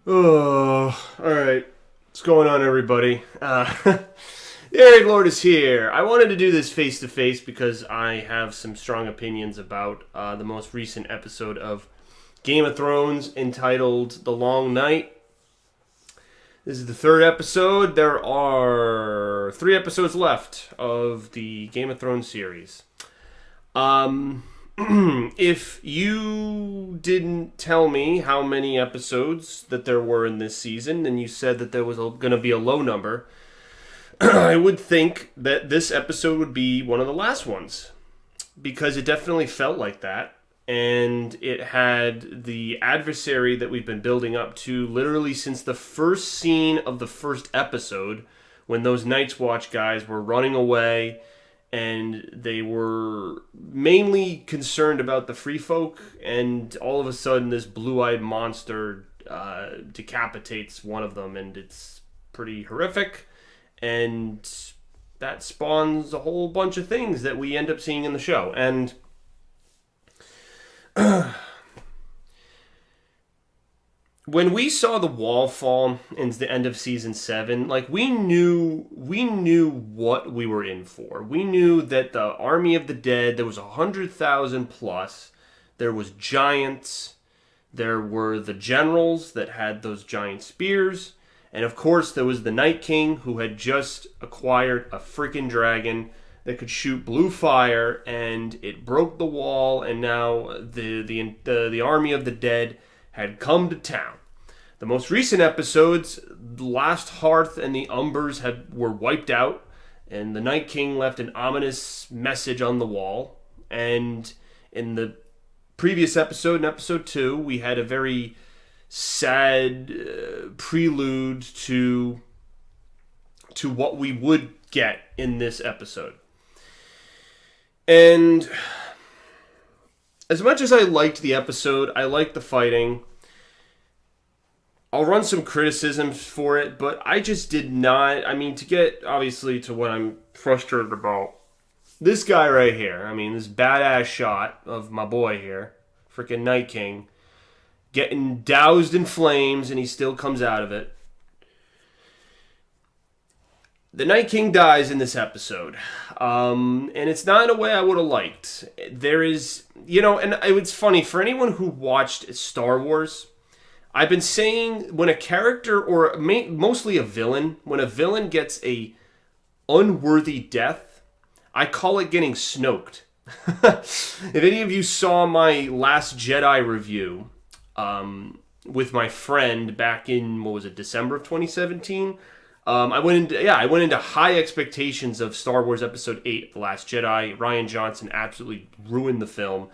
Oh, all right. What's going on, everybody? The Eric Lord is here. I wanted to do this face to face because I have some strong opinions about the most recent episode of Game of Thrones entitled The Long Night. This is the third episode. There are 3 episodes left of the Game of Thrones series. If you didn't tell me how many episodes that there were in this season, and you said that there was going to be a low number, I would think that this episode would be one of the last ones. Because it definitely felt like that. And it had the adversary that we've been building up to literally since the first scene of the first episode, when those Night's Watch guys were running away and they were mainly concerned about the free folk, and all of a sudden this blue-eyed monster decapitates one of them, and it's pretty horrific, and that spawns a whole bunch of things that we end up seeing in the show. And when we saw the wall fall in the end of season 7, like we knew what we were in for. We knew that the army of the dead, there was 100,000 plus. There was giants. There were the generals that had those giant spears. And of course, there was the Night King who had just acquired a freaking dragon that could shoot blue fire, and it broke the wall, and now the army of the dead had come to town. The most recent episodes, the Last Hearth and the Umbers were wiped out, and the Night King left an ominous message on the wall. And in the previous episode, in episode 2, we had a very sad prelude to what we would get in this episode. And as much as I liked the episode, I liked the fighting, I'll run some criticisms for it, but I just did not, to get, obviously, to what I'm frustrated about, this guy right here, this badass shot of my boy here, freaking Night King, getting doused in flames, and he still comes out of it. The Night King dies in this episode, and it's not in a way I would have liked. There is, and it's funny, for anyone who watched Star Wars, I've been saying when a character, or mostly a villain, when a villain gets a unworthy death, I call it getting snoked. If any of you saw my Last Jedi review with my friend back in, December of 2017, I went into high expectations of Star Wars Episode 8, The Last Jedi. Rian Johnson absolutely ruined the film.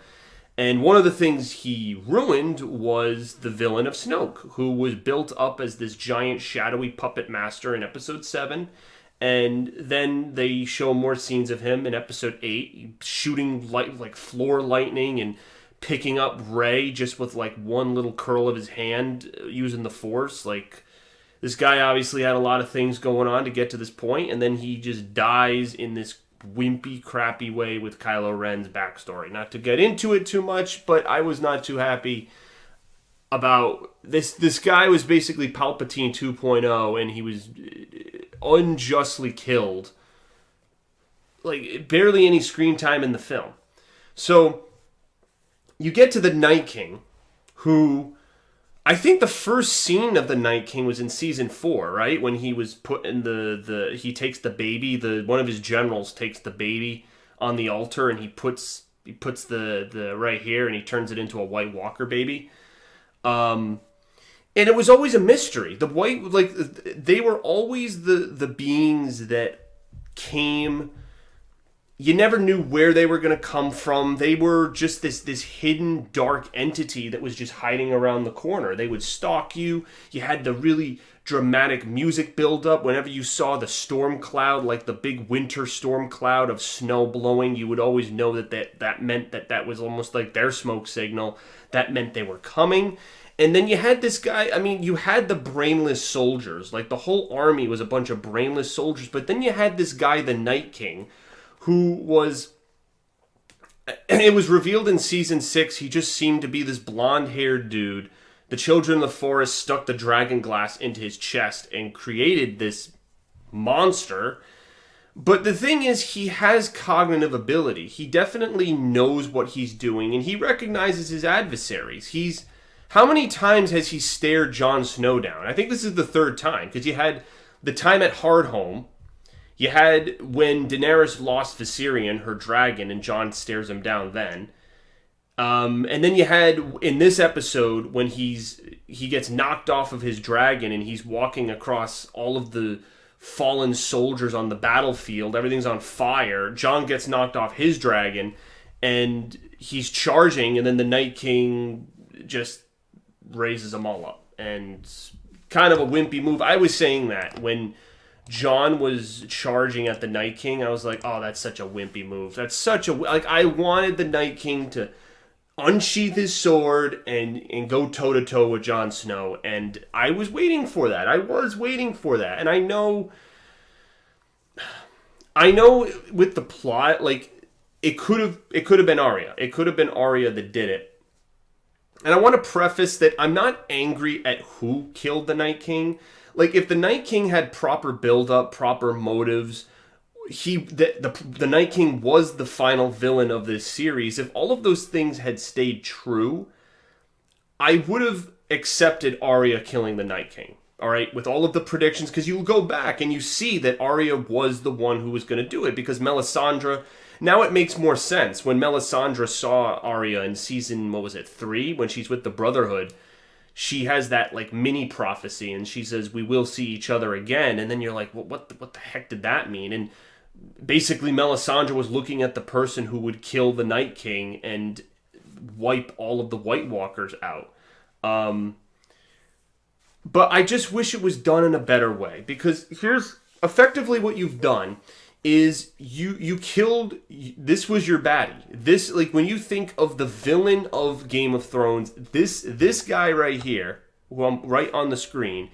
And one of the things he ruined was the villain of Snoke, who was built up as this giant shadowy puppet master in Episode 7. And then they show more scenes of him in Episode 8, shooting like floor lightning and picking up Rey just with like one little curl of his hand using the Force. Like, this guy obviously had a lot of things going on to get to this point, and then he just dies in this wimpy, crappy way with Kylo Ren's backstory. Not to get into it too much, but I was not too happy about this. This guy was basically Palpatine 2.0, and he was unjustly killed. Like, barely any screen time in the film. So, you get to the Night King, who, I think the first scene of the Night King was in season 4, right? When he was put in he takes the baby, one of his generals takes the baby on the altar, and he puts the right here, and he turns it into a White Walker baby. And it was always a mystery. The white, they were always the beings that came. You never knew where they were going to come from. They were just this hidden dark entity that was just hiding around the corner. They would stalk you. You had the really dramatic music build up. Whenever you saw the storm cloud, like the big winter storm cloud of snow blowing, you would always know that meant that was almost like their smoke signal. That meant they were coming. And then you had this guy, you had the brainless soldiers. Like, the whole army was a bunch of brainless soldiers. But then you had this guy, the Night King, who was, it was revealed in season 6, he just seemed to be this blonde-haired dude the children of the forest stuck the dragon glass into his chest and created this monster. But the thing is, he has cognitive ability. He definitely knows what he's doing, and he recognizes his adversaries. How many times has he stared Jon Snow down? I think this is the third time, because you had the time at Hardhome. You had when Daenerys lost Viserion, her dragon, and Jon stares him down then. And then you had in this episode when he gets knocked off of his dragon and he's walking across all of the fallen soldiers on the battlefield. Everything's on fire. Jon gets knocked off his dragon and he's charging, and then the Night King just raises them all up. And kind of a wimpy move. I was saying that when Jon was charging at the Night King, I was like, oh, that's such a wimpy move. That's such a... Like, I wanted the Night King to unsheath his sword and go toe-to-toe with Jon Snow. And I was waiting for that. And I know with the plot, like, it could have been Arya. It could have been Arya that did it. And I want to preface that I'm not angry at who killed the Night King. Like, if the Night King had proper build-up, proper motives, the Night King was the final villain of this series. If all of those things had stayed true, I would have accepted Arya killing the Night King. All right, with all of the predictions, because you go back and you see that Arya was the one who was going to do it, because Melisandre... Now it makes more sense. When Melisandre saw Arya in season, 3, when she's with the Brotherhood, she has that like mini prophecy, and she says, "We will see each other again." And then you're like, well, what the heck did that mean? And basically, Melisandre was looking at the person who would kill the Night King and wipe all of the White Walkers out. But I just wish it was done in a better way, because here's effectively what you've done. Is you killed, this was your baddie. This, like, when you think of the villain of Game of Thrones, this guy right here, who I'm right on the screen,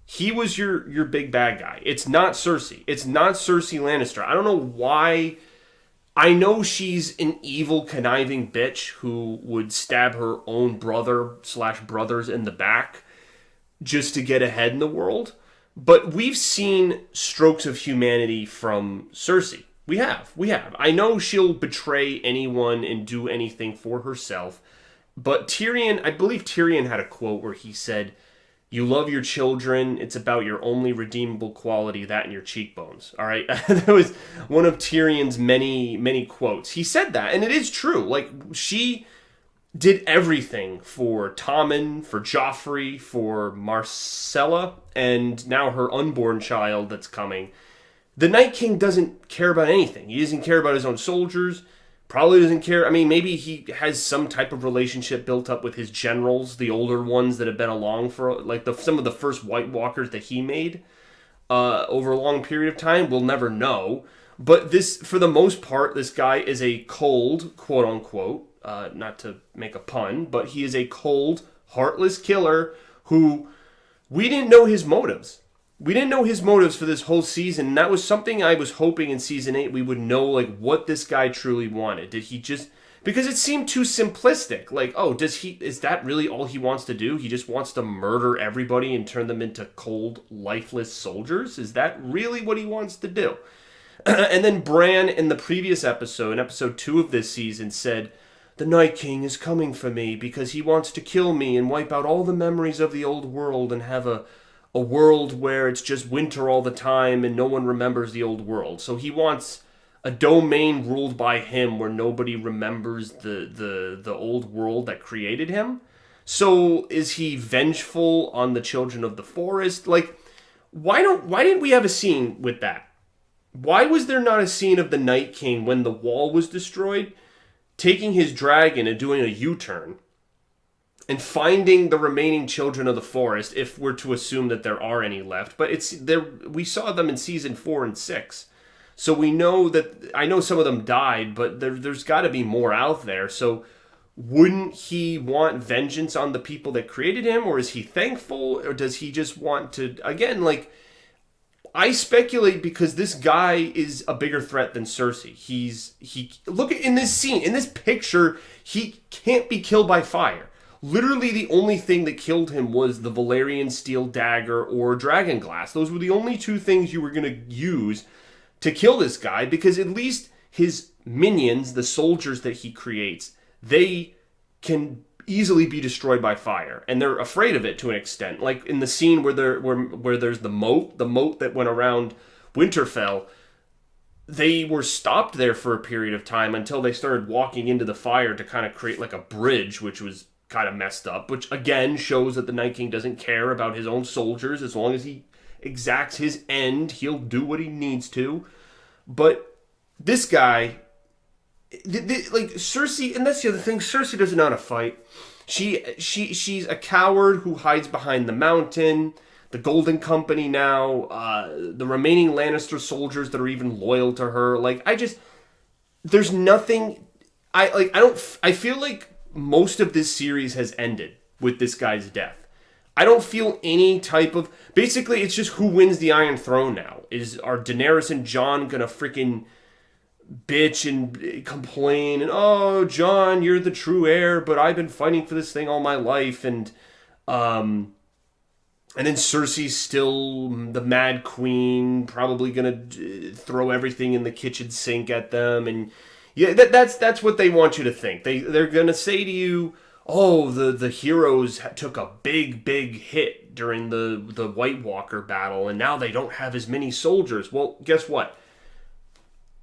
he was your big bad guy. It's not Cersei. It's not Cersei Lannister. I don't know why. I know she's an evil, conniving bitch who would stab her own brother/brothers in the back just to get ahead in the world. But we've seen strokes of humanity from Cersei. We have. I know she'll betray anyone and do anything for herself. But Tyrion, I believe Tyrion had a quote where he said, "You love your children. It's about your only redeemable quality, that and your cheekbones." All right? That was one of Tyrion's many, many quotes. He said that, and it is true. Like, she did everything for Tommen, for Joffrey, for Marcella, and now her unborn child that's coming. The Night King doesn't care about anything. He doesn't care about his own soldiers. Probably doesn't care. I mean, maybe he has some type of relationship built up with his generals, the older ones that have been along for, like, some of the first White Walkers that he made over a long period of time. We'll never know. But this, for the most part, this guy is a cold, quote-unquote, not to make a pun, but he is a cold, heartless killer who we didn't know his motives. We didn't know his motives for this whole season, and that was something I was hoping in season 8 we would know, like, what this guy truly wanted. Did he just... Because it seemed too simplistic. Like, oh, is that really all he wants to do? He just wants to murder everybody and turn them into cold, lifeless soldiers? Is that really what he wants to do? And then Bran, in the previous episode, in episode 2 of this season, said, "The Night King is coming for me because he wants to kill me and wipe out all the memories of the old world and have a world where it's just winter all the time and no one remembers the old world." So he wants a domain ruled by him where nobody remembers the old world that created him. So is he vengeful on the children of the forest? Like, why didn't we have a scene with that? Why was there not a scene of the Night King when the wall was destroyed, taking his dragon and doing a U-turn and finding the remaining children of the forest, if we're to assume that there are any left? But it's there. We saw them in season 4 and 6. So we know that, I know some of them died, but there's got to be more out there. So wouldn't he want vengeance on the people that created him? Or is he thankful? Or does he just want to, again, like, I speculate because this guy is a bigger threat than Cersei. He look at in this scene, in this picture, he can't be killed by fire. literally the only thing that killed him was the Valerian steel dagger or dragon glass. Those were the only two things you were going to use to kill this guy, because at least his minions, the soldiers that he creates, they can easily be destroyed by fire, and they're afraid of it to an extent. Like in the scene where there's the moat that went around Winterfell, they were stopped there for a period of time until they started walking into the fire to kind of create like a bridge, which was kind of messed up, which again shows that the Night King doesn't care about his own soldiers. As long as he exacts his end, he'll do what he needs to. But this guy, like Cersei, and that's the other thing, Cersei doesn't know how to fight. She's a coward who hides behind the mountain. The Golden Company now, the remaining Lannister soldiers that are even loyal to her. Like, there's nothing. I feel like most of this series has ended with this guy's death. I don't feel any type of. Basically, it's just who wins the Iron Throne now. Are Daenerys and Jon gonna freaking bitch and complain and, oh, Jon, you're the true heir, but I've been fighting for this thing all my life, and then Cersei's still the Mad Queen, probably gonna throw everything in the kitchen sink at them, and yeah, that's what they want you to think. They're gonna say to you, oh, the heroes took a big hit during the White Walker battle, and now they don't have as many soldiers. Well, guess what?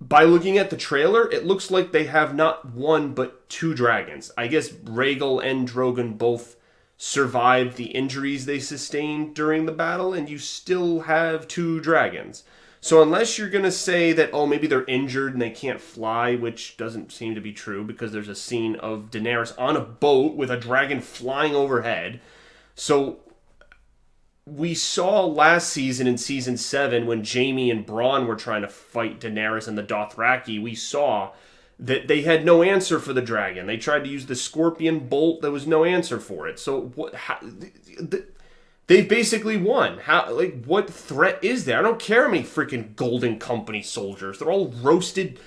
By looking at the trailer, it looks like they have not one but two dragons. I guess Rhaegal and Drogon both survived the injuries they sustained during the battle, and you still have two dragons. So unless you're going to say that, oh, maybe they're injured and they can't fly, which doesn't seem to be true, because there's a scene of Daenerys on a boat with a dragon flying overhead. So we saw last season in season 7 when Jaime and Bronn were trying to fight Daenerys and the Dothraki, we saw that they had no answer for the dragon. They tried to use the scorpion bolt. There was no answer for it. So they basically won. What threat is there? I don't care how many freaking Golden Company soldiers. They're all roasted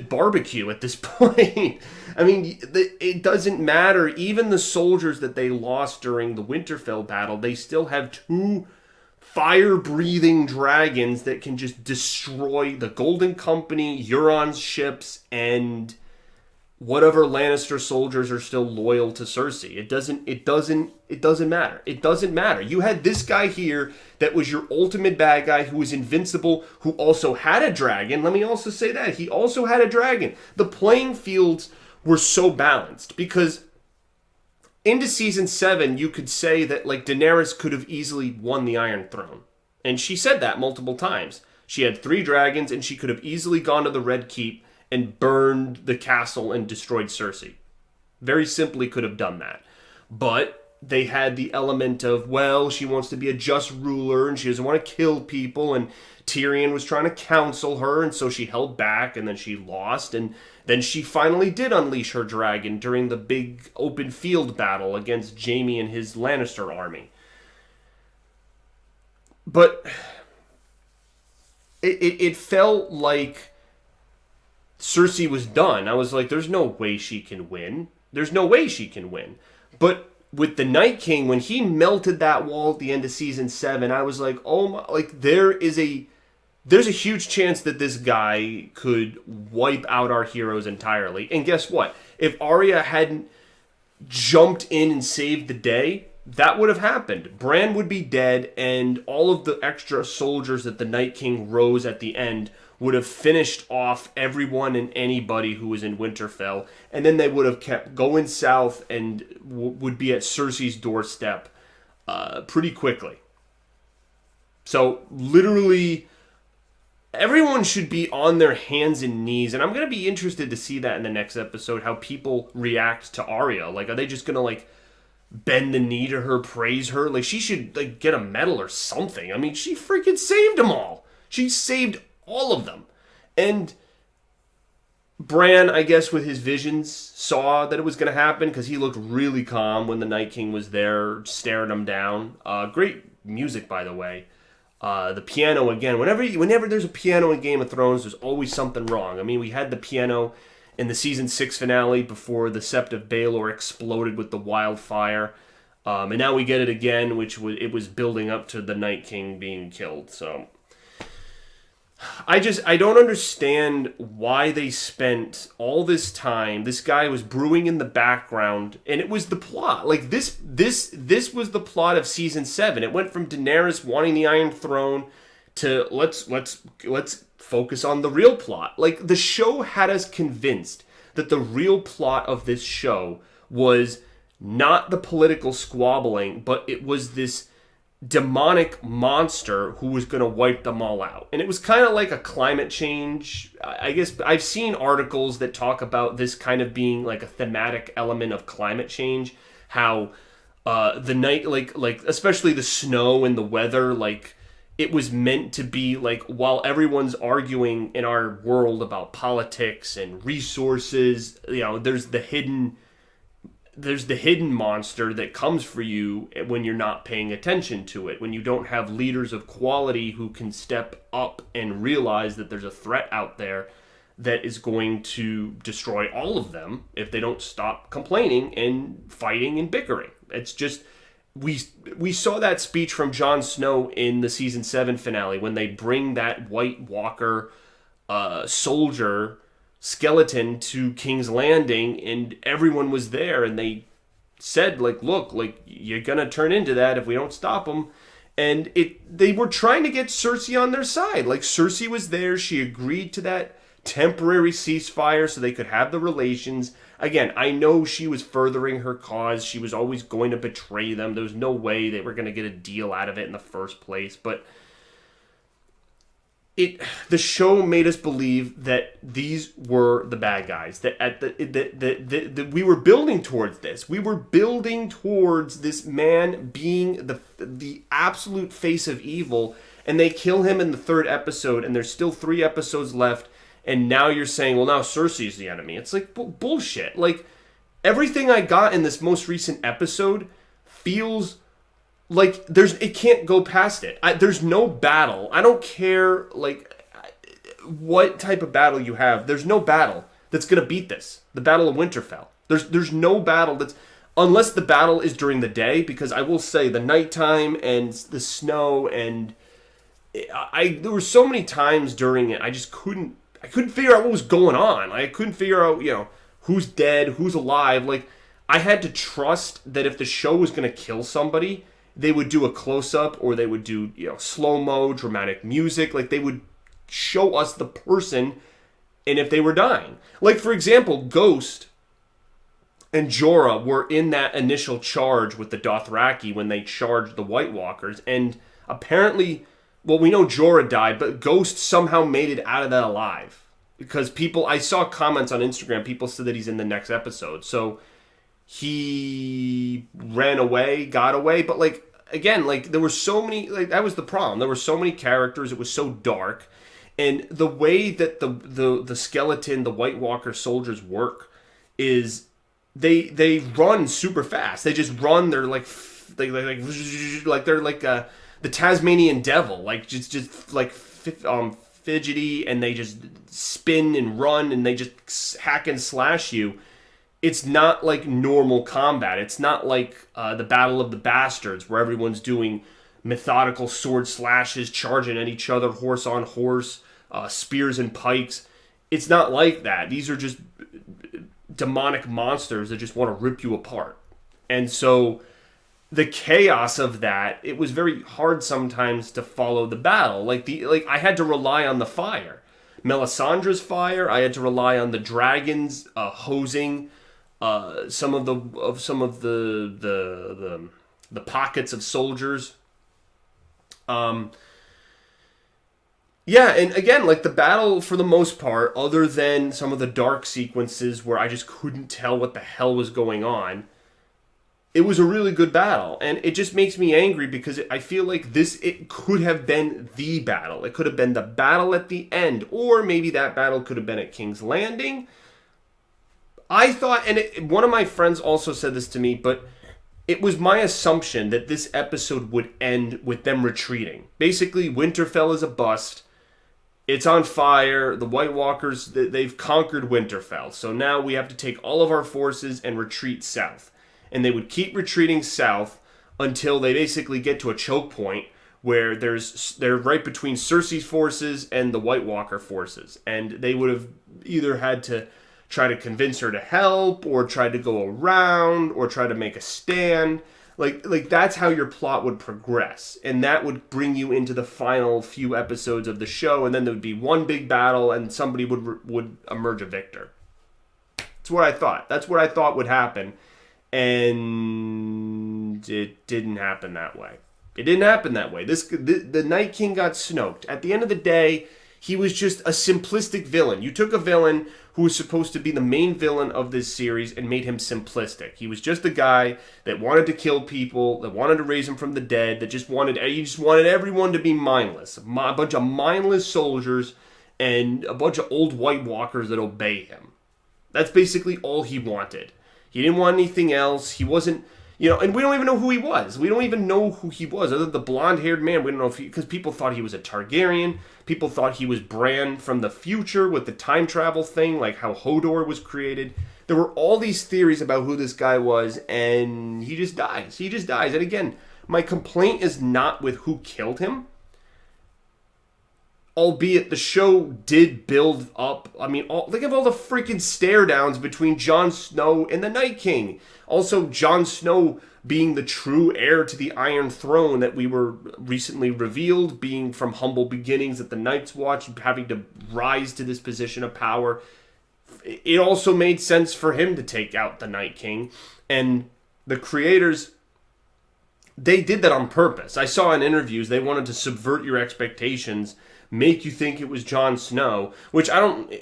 barbecue at this point. I mean, it doesn't matter. Even the soldiers that they lost during the Winterfell battle, they still have two fire-breathing dragons that can just destroy the Golden Company, Euron's ships, and whatever Lannister soldiers are still loyal to Cersei. It doesn't matter. It doesn't matter. You had this guy here that was your ultimate bad guy who was invincible, who also had a dragon. Let me also say that. He also had a dragon. The playing fields were so balanced because into season 7, you could say that like Daenerys could have easily won the Iron Throne. And she said that multiple times. She had 3 dragons and she could have easily gone to the Red Keep and burned the castle and destroyed Cersei. Very simply could have done that. But they had the element of, well, she wants to be a just ruler and she doesn't want to kill people, and Tyrion was trying to counsel her, and so she held back, and then she lost, and then she finally did unleash her dragon during the big open field battle against Jaime and his Lannister army. But it felt like Cersei was done. I was like, there's no way she can win. There's no way she can win. But with the Night King, when he melted that wall at the end of season 7, I was like, oh my, like there's a huge chance that this guy could wipe out our heroes entirely. And guess what? If Arya hadn't jumped in and saved the day, that would have happened. Bran would be dead, and all of the extra soldiers that the Night King rose at the end would have finished off everyone and anybody who was in Winterfell, and then they would have kept going south and would be at Cersei's doorstep pretty quickly. So, literally, everyone should be on their hands and knees, and I'm going to be interested to see that in the next episode, how people react to Arya. Like, are they just going to, like, bend the knee to her, praise her? Like, she should, like, get a medal or something. I mean, she freaking saved them all. She saved all of them. And Bran, I guess, with his visions, saw that it was going to happen because he looked really calm when the Night King was there, staring him down. Great music, by the way. The piano, again, whenever there's a piano in Game of Thrones, there's always something wrong. I mean, we had the piano in the season 6 finale before the Sept of Baelor exploded with the wildfire. And now we get it again, it was building up to the Night King being killed. So I don't understand why they spent all this time. This guy was brewing in the background, and it was the plot. Like this was the plot of season 7. It went from Daenerys wanting the Iron Throne to let's focus on the real plot. Like the show had us convinced that the real plot of this show was not the political squabbling, but it was this demonic monster who was going to wipe them all out. And it was kind of like a climate change. I guess I've seen articles that talk about this kind of being like a thematic element of climate change, how the night, like especially the snow and the weather, like it was meant to be like, while everyone's arguing in our world about politics and resources, you know, there's the hidden monster that comes for you when you're not paying attention to it, when you don't have leaders of quality who can step up and realize that there's a threat out there that is going to destroy all of them if they don't stop complaining and fighting and bickering. It's just, we saw that speech from Jon Snow in the season 7 finale when they bring that White Walker soldier skeleton to King's Landing, and everyone was there, and they said, like, look, like, you're gonna turn into that if we don't stop them. And they were trying to get Cersei on their side. Like, Cersei was there, she agreed to that temporary ceasefire so they could have the relations. Again, I know she was furthering her cause, she was always going to betray them, there was no way they were going to get a deal out of it in the first place, but the show made us believe that these were the bad guys. That we were building towards this. We were building towards this man being the absolute face of evil, and they kill him in the 3rd episode, and there's still 3 episodes left, and now you're saying, well, now Cersei's the enemy. It's like bullshit. Like, everything I got in this most recent episode feels like it can't go past it. There's no battle. I don't care like what type of battle you have. There's no battle that's gonna beat this. The Battle of Winterfell. There's no battle that's, unless the battle is during the day, because I will say the nighttime and the snow and there were so many times during it I couldn't figure out what was going on. I couldn't figure out, you know, who's dead, who's alive. Like, I had to trust that if the show was gonna kill somebody, they would do a close-up, or they would do, you know, slow-mo, dramatic music. Like, they would show us the person, and if they were dying. Like, for example, Ghost and Jorah were in that initial charge with the Dothraki when they charged the White Walkers, and apparently, well, we know Jorah died, but Ghost somehow made it out of that alive. Because I saw comments on Instagram, people said that he's in the next episode, so he ran away, got away, but like, again, like, there were so many, like, that was the problem. There were so many characters, it was so dark, and the way that the skeleton, the White Walker soldiers work is they run super fast. They just run, they're like they're like the Tasmanian devil, like just like fidgety, and they just spin and run, and they just hack and slash you. It's not like normal combat. It's not like the Battle of the Bastards, where everyone's doing methodical sword slashes, charging at each other, horse on horse, spears and pikes. It's not like that. These are just demonic monsters that just want to rip you apart. And so the chaos of that, it was very hard sometimes to follow the battle. Like I had to rely on the fire. Melisandre's fire. I had to rely on the dragons hosing some of the pockets of soldiers. Yeah, and again, like, the battle, for the most part, other than some of the dark sequences where I just couldn't tell what the hell was going on, it was a really good battle. And it just makes me angry because I feel like it could have been the battle. It could have been the battle at the end, or maybe that battle could have been at King's Landing. I thought, and one of my friends also said this to me, but it was my assumption that this episode would end with them retreating. Basically, Winterfell is a bust. it's on fire. The White Walkers, they've conquered Winterfell. So now we have to take all of our forces and retreat south. And they would keep retreating south until they basically get to a choke point where they're right between Cersei's forces and the White Walker forces. And they would have either had to try to convince her to help, or try to go around, or try to make a stand. Like that's how your plot would progress, and that would bring you into the final few episodes of the show, and then there would be one big battle, and somebody would emerge a victor. That's what I thought. That's what I thought would happen, and it didn't happen that way. It didn't happen that way. The Night King got snoked. At the end of the day, he was just a simplistic villain. You took a villain who was supposed to be the main villain of this series and made him simplistic. He was just a guy that wanted to kill people, that wanted to raise him from the dead, that just wanted everyone to be mindless. A bunch of mindless soldiers and a bunch of old White Walkers that obey him. That's basically all he wanted. He didn't want anything else. He wasn't, and we don't even know who he was. We don't even know who he was, other than the blonde-haired man. We don't know because people thought he was a Targaryen. People thought he was Bran from the future with the time travel thing, like how Hodor was created. There were all these theories about who this guy was, and he just dies. He just dies. And again, my complaint is not with who killed him, albeit the show did build up. I mean, think of all the freaking stare downs between Jon Snow and the Night King. Also, Jon Snow being the true heir to the Iron Throne that we were recently revealed, being from humble beginnings at the Night's Watch, having to rise to this position of power. It also made sense for him to take out the Night King. And the creators, they did that on purpose. I saw in interviews they wanted to subvert your expectations, make you think it was Jon Snow, which I don't...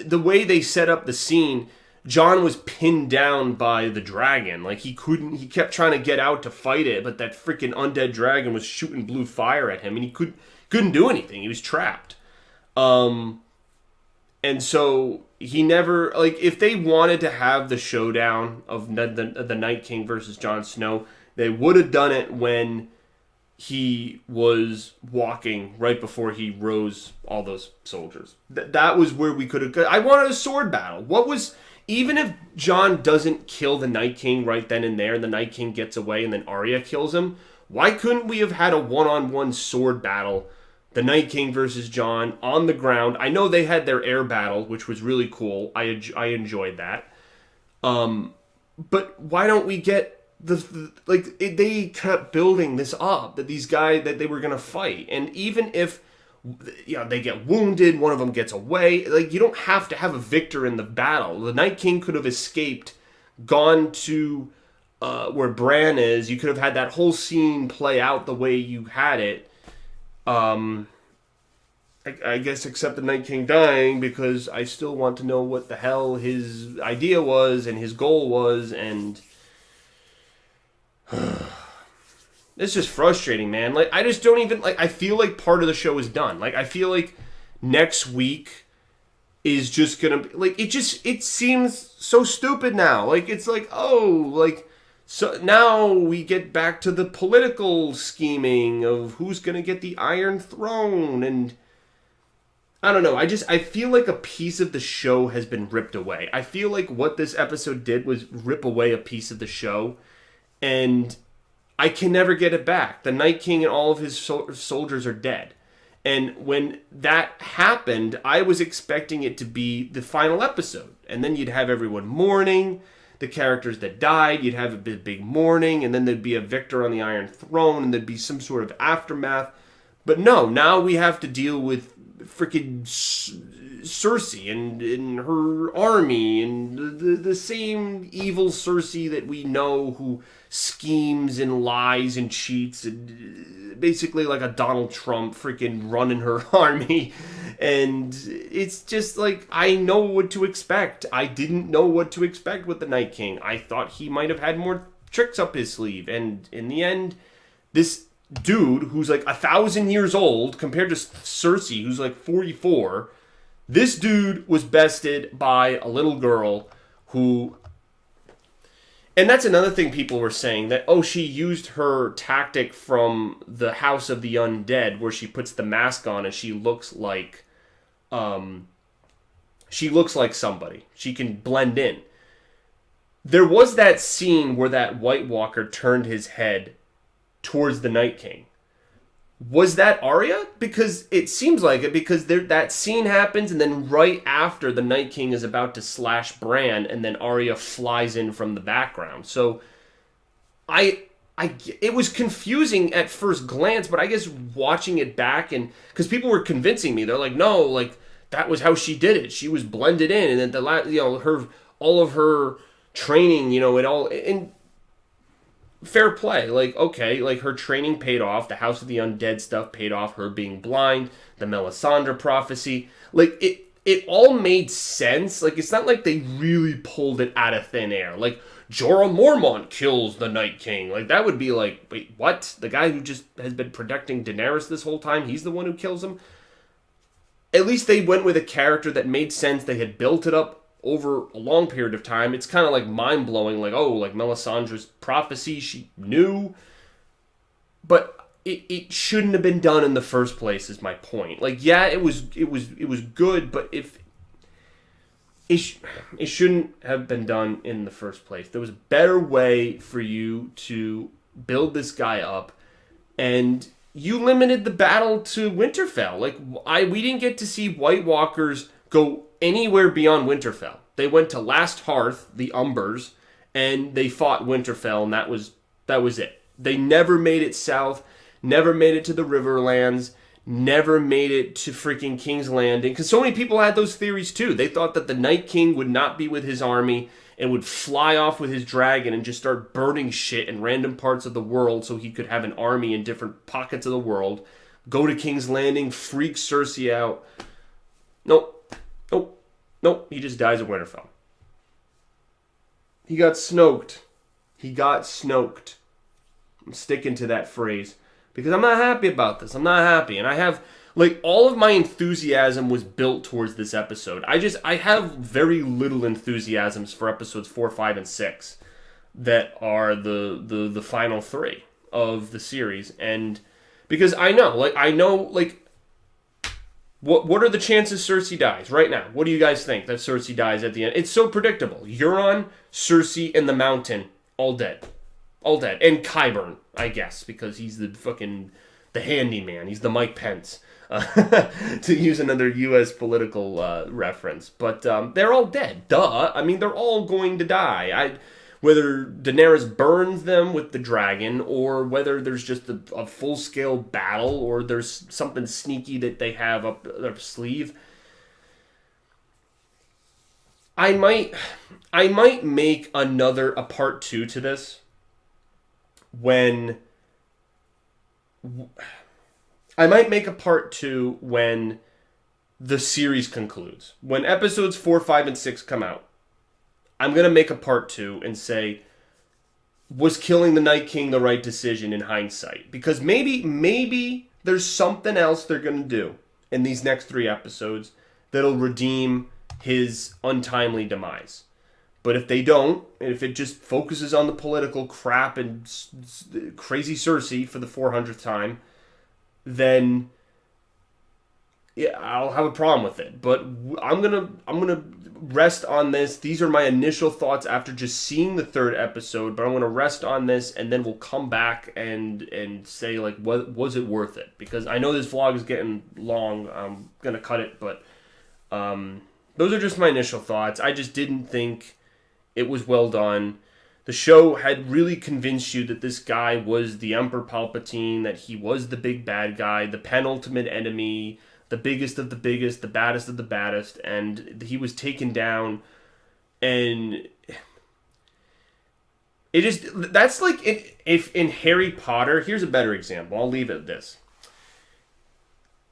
The way they set up the scene, Jon was pinned down by the dragon. Like, he kept trying to get out to fight it, but that freaking undead dragon was shooting blue fire at him, and he couldn't do anything. He was trapped. And so he never... Like, if they wanted to have the showdown of the Night King versus Jon Snow, they would have done it when he was walking right before he rose all those soldiers. That was where we could have... I wanted a sword battle. Even if Jon doesn't kill the Night King right then and there, and the Night King gets away and then Arya kills him, why couldn't we have had a one-on-one sword battle, the Night King versus Jon, on the ground? I know they had their air battle, which was really cool. I enjoyed that. But why don't we get they kept building this up, that these guys that they were going to fight, and even if they get wounded, one of them gets away, like, you don't have to have a victor in the battle. The Night King could have escaped, gone to where Bran is. You could have had that whole scene play out the way you had it. I guess except the Night King dying, because I still want to know what the hell his idea was and his goal was, and it's just frustrating, man. Like, I just don't even... Like, I feel like part of the show is done. Like, I feel like next week is just gonna be... Like, it seems so stupid now. Like, it's like, so now we get back to the political scheming of who's gonna get the Iron Throne, and... I don't know. I feel like a piece of the show has been ripped away. I feel like what this episode did was rip away a piece of the show, and I can never get it back. The Night King and all of his soldiers are dead. And when that happened, I was expecting it to be the final episode. And then you'd have everyone mourning the characters that died. You'd have a big mourning, and then there'd be a victor on the Iron Throne, and there'd be some sort of aftermath. But no, now we have to deal with freaking Cersei and her army, and the same evil Cersei that we know, who schemes and lies and cheats, and basically like a Donald Trump freaking running her army. And it's just like, I know what to expect. I didn't know what to expect with the Night King. I thought he might have had more tricks up his sleeve, and in the end, this dude who's like 1,000 years old compared to Cersei, who's like 44, this dude was bested by a little girl who... And that's another thing people were saying, that, she used her tactic from the House of the Undead, where she puts the mask on and she looks like She looks like somebody. She can blend in. There was that scene where that White Walker turned his head towards the Night King. Was that Arya? Because it seems like it, because that scene happens, and then right after, the Night King is about to slash Bran, and then Arya flies in from the background. So, it was confusing at first glance, but I guess watching it back, and because people were convincing me, they're like, no, like that was how she did it. She was blended in, and then all of her training, it all and fair play. Like, okay, like her training paid off, the House of the Undead stuff paid off, her being blind, the Melisandre prophecy, like it all made sense. Like, it's not like they really pulled it out of thin air. Like, Jorah Mormont kills the Night King. Like, that would be like, wait, what? The guy who just has been protecting Daenerys this whole time, he's the one who kills him? At least they went with a character that made sense. They had built it up over a long period of time. It's kind of like mind-blowing, like, oh, like Melisandre's prophecy, she knew. But it shouldn't have been done in the first place, is my point. Like, yeah, it was good, but if it shouldn't have been done in the first place. There was a better way for you to build this guy up, and you limited the battle to Winterfell. Like, we didn't get to see White Walkers go anywhere beyond Winterfell. They went to Last Hearth, the Umbers, and they fought Winterfell, and that was it. They never made it south, never made it to the Riverlands, never made it to freaking King's Landing. Because so many people had those theories too. They thought that the Night King would not be with his army and would fly off with his dragon and just start burning shit in random parts of the world so he could have an army in different pockets of the world, go to King's Landing, freak Cersei out. Nope. He just dies at Winterfell. He got snoked. I'm sticking to that phrase because I'm not happy about this. I'm not happy. And I have, like, all of my enthusiasm was built towards this episode. I have very little enthusiasms for episodes 4, 5, and 6 that are the final 3 of the series. And because I know, what are the chances Cersei dies right now? What do you guys think that Cersei dies at the end? It's so predictable. Euron, Cersei, and the Mountain, all dead. All dead. And Qyburn, I guess, because he's the handyman. He's the Mike Pence, to use another U.S. political reference. But they're all dead. Duh. I mean, they're all going to die. Whether Daenerys burns them with the dragon, or whether there's just a full-scale battle, or there's something sneaky that they have up their sleeve. I might make a part 2 to this when the series concludes. When episodes 4, 5, and 6 come out, I'm going to make a part 2 and say, was killing the Night King the right decision in hindsight? Because maybe there's something else they're going to do in these next 3 episodes that'll redeem his untimely demise. But if they don't, and if it just focuses on the political crap and crazy Cersei for the 400th time, then yeah, I'll have a problem with it. But I'm gonna rest on this. These are my initial thoughts after just seeing the 3rd episode. But I'm gonna rest on this, and then we'll come back and say, like, what was it worth it? Because I know this vlog is getting long. I'm gonna cut it, but those are just my initial thoughts. I just didn't think it was well done. The show had really convinced you that this guy was the Emperor Palpatine, that he was the big bad guy, the penultimate enemy, the biggest of the biggest, the baddest of the baddest, and he was taken down. And it just, that's like, if in Harry Potter, here's a better example, I'll leave it at this.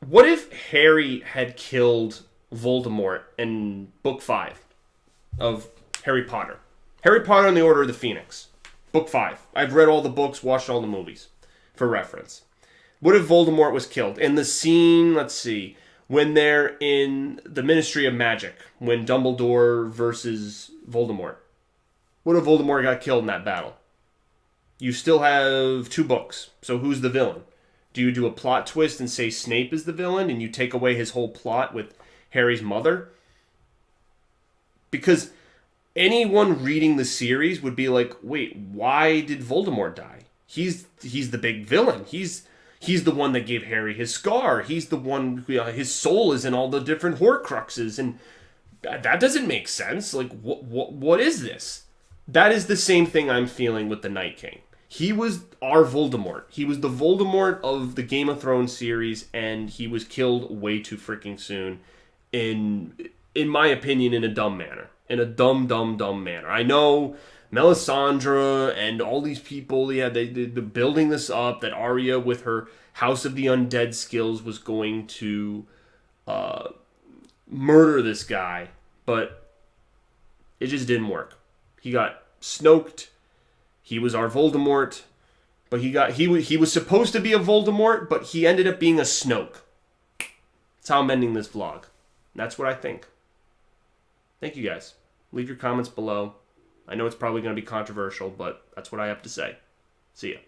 What if Harry had killed Voldemort in book 5 of Harry Potter? Harry Potter and the Order of the Phoenix, book 5. I've read all the books, watched all the movies, for reference. What if Voldemort was killed? In the scene, let's see, when they're in the Ministry of Magic, when Dumbledore versus Voldemort. What if Voldemort got killed in that battle? You still have 2 books, so who's the villain? Do you do a plot twist and say Snape is the villain, and you take away his whole plot with Harry's mother. Because anyone reading the series would be like, wait, why did Voldemort die? He's the big villain. He's the one that gave Harry his scar. He's the one, his soul is in all the different Horcruxes, and that doesn't make sense. Like, what is this? That is the same thing I'm feeling with the Night King. He was our Voldemort. He was the Voldemort of the Game of Thrones series, and he was killed way too freaking soon, in my opinion, in a dumb manner. In a dumb manner. I know Melisandre and all these people, they're building this up, that Arya with her House of the Undead skills was going to murder this guy, but it just didn't work. He got Snoked. He was our Voldemort, but he was supposed to be a Voldemort, but he ended up being a Snoke. That's how I'm ending this vlog. That's what I think. Thank you guys. Leave your comments below. I know it's probably going to be controversial, but that's what I have to say. See ya.